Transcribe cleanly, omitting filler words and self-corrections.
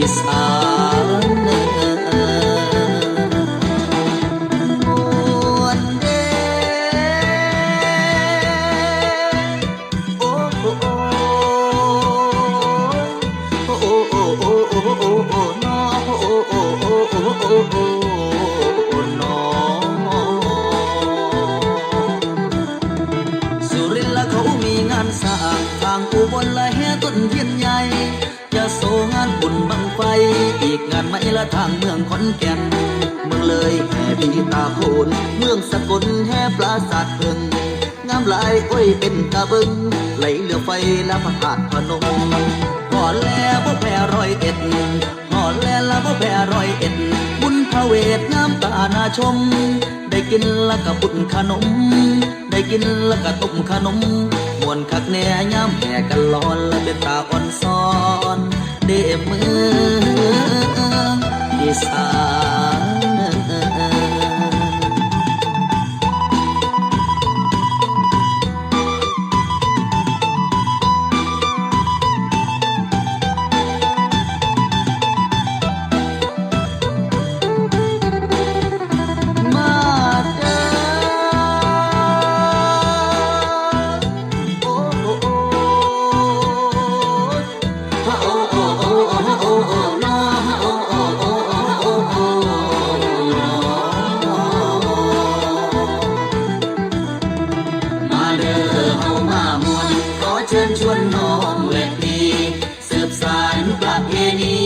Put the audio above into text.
อีสานมวนเด้โอ้โอ้โอ้โอ้โอ้โอ้โอ้โอ้โอ้น้อโอ้โอ้โอ้โอ้โอ้โอ้น้อ สุรินทร์ละเขามีงานสร้างทางอุบลละแห่ต้นเทียนใหญ่ยะโสงานบุญบังไฟอีกงานไม่ละทางเมืองขอนแก่นเมืองเลยแห่พีตาโคนเมืองสกลแห่ปราสาทเพิ่งงามหลายอ้อยเป็นตาบึงไหลเรือไฟละพระธาตุพนมหอแลบ่แพ้101หอแลละบ่แพ้101บุญพระเวทงามตานาชมได้กินละกะบุญขนมได้กินละกะต้มขนมมวนคักแน่ยามแห่กันร้อนละเป็นตาอ่อนซ้อนเด้เมืองอีสานมาเด้อโอ้โอ้โอ้โอ้โอ้โอ้โอ้โอ้โอ้น้อโอ้โอ้โอ้โอ้โอ้มาเด้อเฮามามวนขอเชิญชวนน้องและพี่สืบสานประเพณี